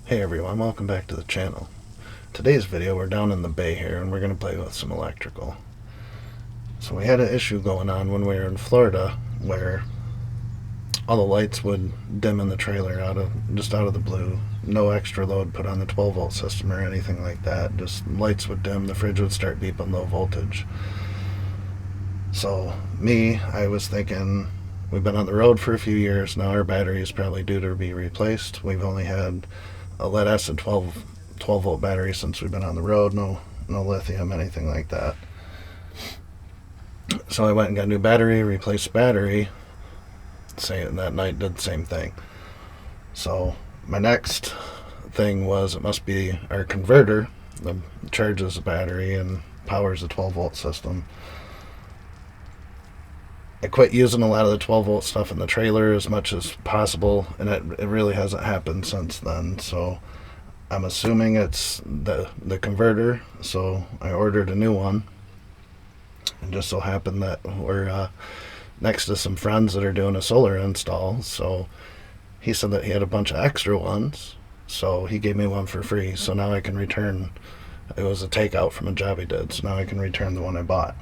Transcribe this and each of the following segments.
Hey everyone, welcome back to the channel. Today's video, we're down in the bay here and we're going to play with some electrical. So we had an issue going on when we were in Florida where all the lights would dim in the trailer out of the blue. No extra load put on the 12 volt system or anything like that. Just lights would dim, the fridge would start beeping low voltage. So I was thinking, we've been on the road for a few years now, our battery is probably due to be replaced. We've only had a lead acid 12 volt battery since we've been on the road. No lithium, anything like that. So I went and got a new battery, replaced battery. Saying that night did the same thing. So my next thing was, it must be our converter that charges the battery and powers the 12 volt system. I quit using a lot of the 12 volt stuff in the trailer as much as possible, and it really hasn't happened since then. So I'm assuming it's the converter. So I ordered a new one, and just so happened that we're next to some friends that are doing a solar install. So he said that he had a bunch of extra ones, so he gave me one for free. So now I can return. It was a takeout from a job he did, so now I can return the one I bought.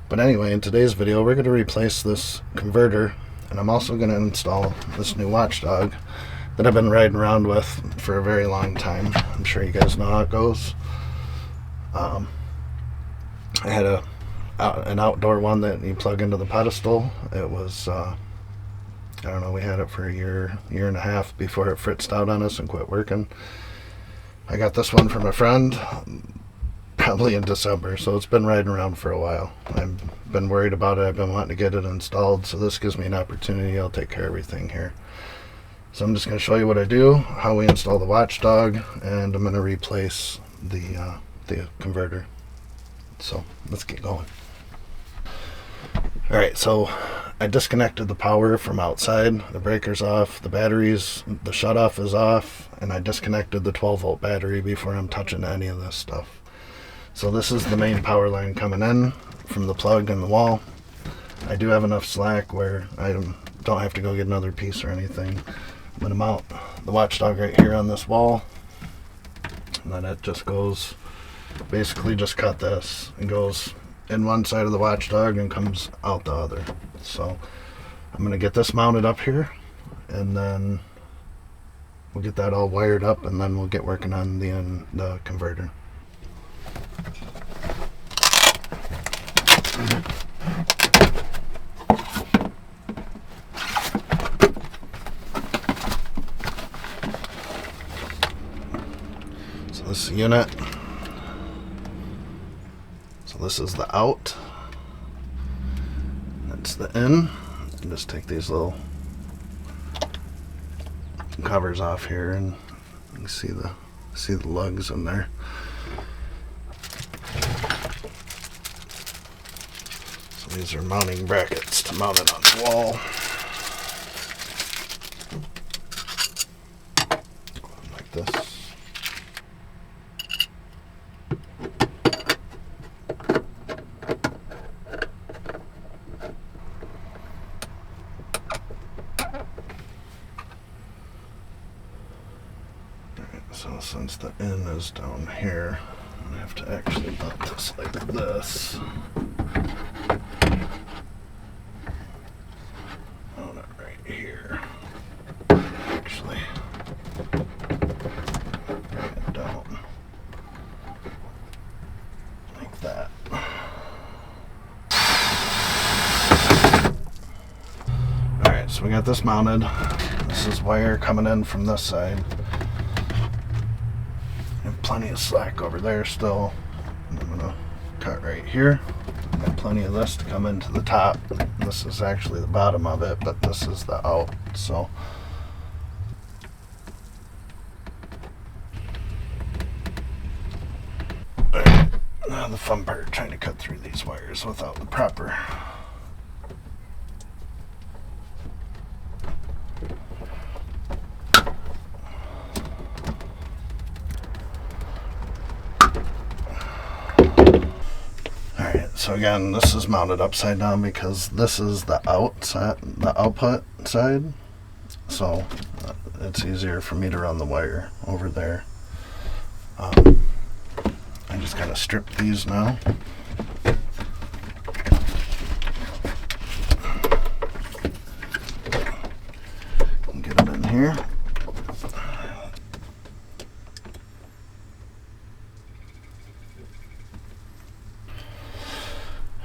But anyway, in today's video, we're going to replace this converter, and I'm also going to install this new WatchDog that I've been riding around with for a very long time. I'm sure you guys know how it goes. I had an outdoor one that you plug into the pedestal. It was, I don't know, we had it for a year and a half before it fritzed out on us and quit working. I got this one from a friend probably in December, so it's been riding around for a while. I've been worried about it. I've been wanting to get it installed, so this gives me an opportunity. I'll take care of everything here. So I'm just going to show you what I do, how we install the WatchDog, and I'm going to replace the converter. So let's get going. Alright, so I disconnected the power from outside. The breaker's off, the batteries, the shutoff is off, and I disconnected the 12 volt battery before I'm touching any of this stuff. So this is the main power line coming in from the plug in the wall. I do have enough slack where I don't have to go get another piece or anything. I'm going to mount the WatchDog right here on this wall, and then it just goes, basically just cut this and goes in one side of the WatchDog and comes out the other. So I'm going to get this mounted up here, and then we'll get that all wired up, and then we'll get working on the converter. So this is the unit. So this is the out. That's the in. And just take these little covers off here, and you can see the lugs in there. These are mounting brackets to mount it on the wall. Like this. Alright, so since the in is down here, I have to actually mount this like this. So we got this mounted. This is wire coming in from this side. I have plenty of slack over there still. I'm going to cut right here. Got plenty of this to come into the top. This is actually the bottom of it, but this is the out. So now the fun part, trying to cut through these wires without the proper So again, this is mounted upside down because this is the outside, the output side. So it's easier for me to run the wire over there. I just kind of strip these now. Get them in here.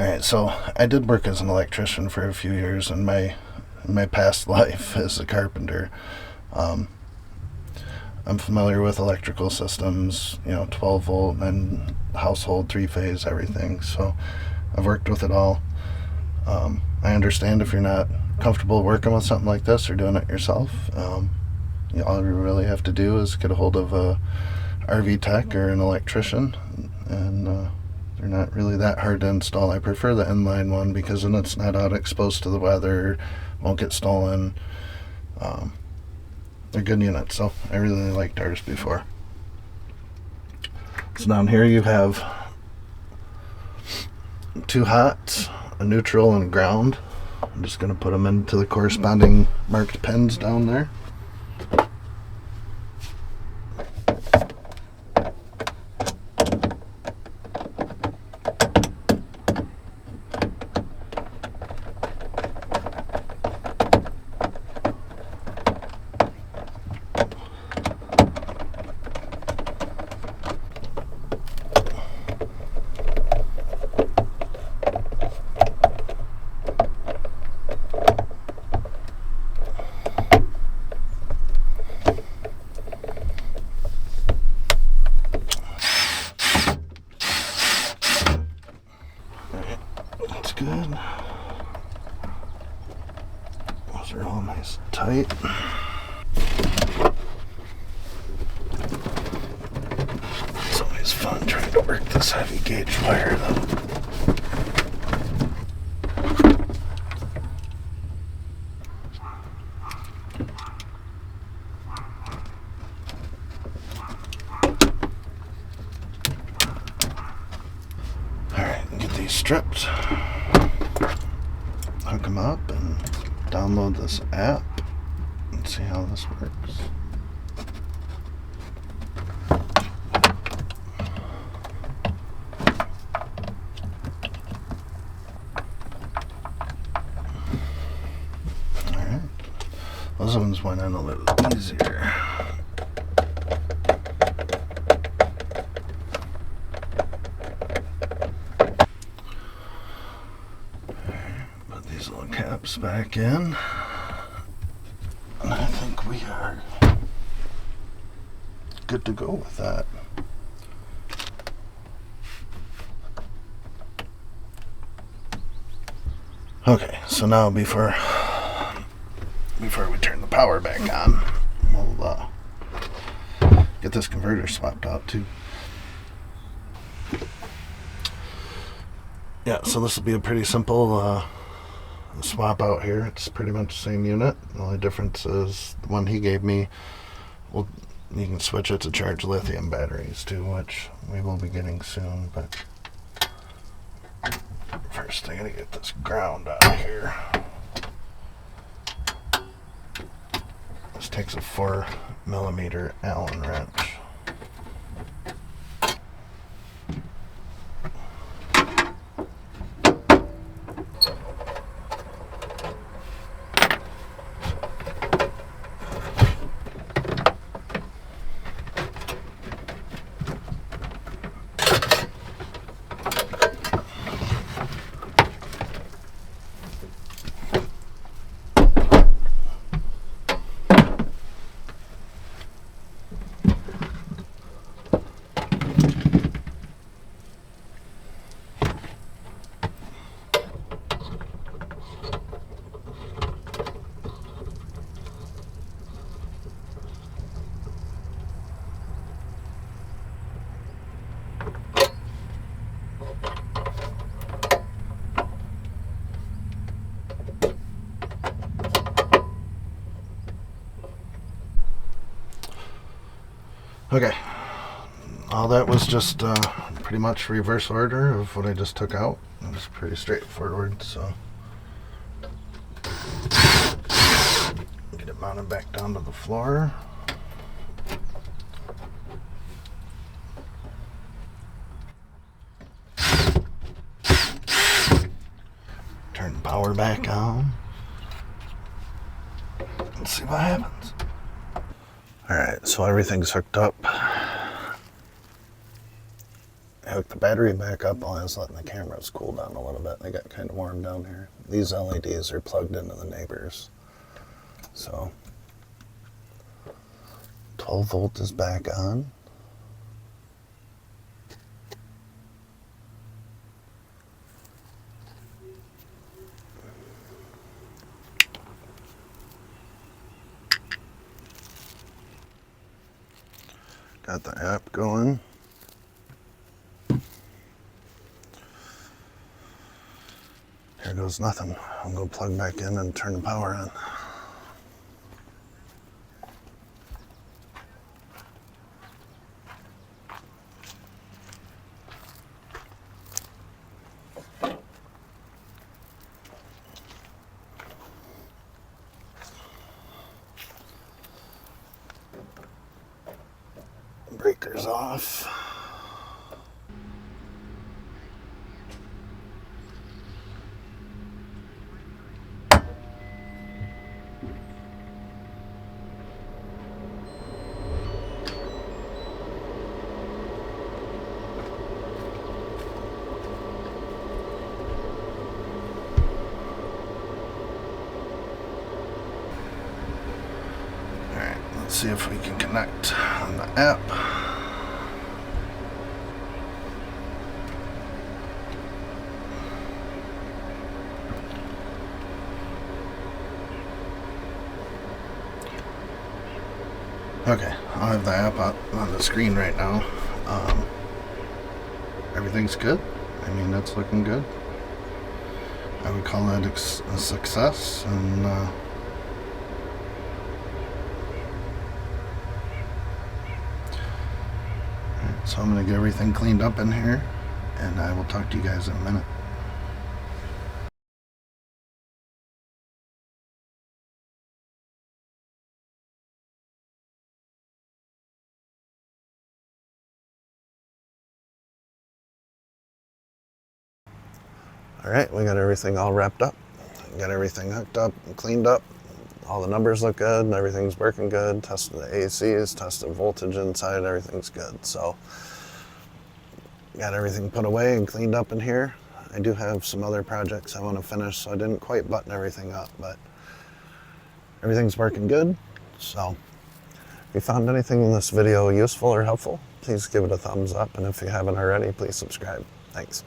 Alright, so I did work as an electrician for a few years in my past life as a carpenter. I'm familiar with electrical systems, 12 volt and household, 3-phase, everything. So I've worked with it all. I understand if you're not comfortable working with something like this or doing it yourself. All you really have to do is get a hold of a RV tech or an electrician, and they're not really that hard to install. I prefer the inline one because then it's not out exposed to the weather, won't get stolen. They're good units, so I really liked ours before. So down here you have 2 hots, a neutral and a ground. I'm just going to put them into the corresponding marked pins down there. Good. Those are all nice and tight. It's always fun trying to work this heavy gauge wire though. Alright, get these stripped. Hook them up and download this app and see how this works. Alright, those ones went in a little easier. Little caps back in, and I think we are good to go with that. Okay, so now before we turn the power back on, we'll get this converter swapped out too. Yeah, so this will be a pretty simple swap out here. It's pretty much the same unit. The only difference is the one he gave me, you can switch it to charge lithium batteries too, which we will be getting soon. But first I gotta get this ground out of here. This takes a 4mm Allen wrench. Okay, all that was just pretty much reverse order of what I just took out. It was pretty straightforward, so get it Mounted back down to the floor. Turn the power back on. Let's see what happens. Alright, so everything's hooked up. I hooked the battery back up while I was letting the cameras cool down a little bit. They got kind of warm down here. These LEDs are plugged into the neighbors. So 12 volt is back on. Got the app going. Here goes nothing. I'm going to plug back in and turn the power on. Breaker's off. Alright, let's see if we can connect on the app. Okay, I'll have the app up on the screen right now. Everything's good. I mean, that's looking good. I would call that a success. And so I'm going to get everything cleaned up in here, and I will talk to you guys in a minute. Alright, we got everything all wrapped up. Got everything hooked up and cleaned up. All the numbers look good, everything's working good. Tested the ACs, tested voltage inside, everything's good. So, got everything put away and cleaned up in here. I do have some other projects I want to finish, so I didn't quite button everything up, but everything's working good. So, if you found anything in this video useful or helpful, please give it a thumbs up, and if you haven't already, please subscribe. Thanks.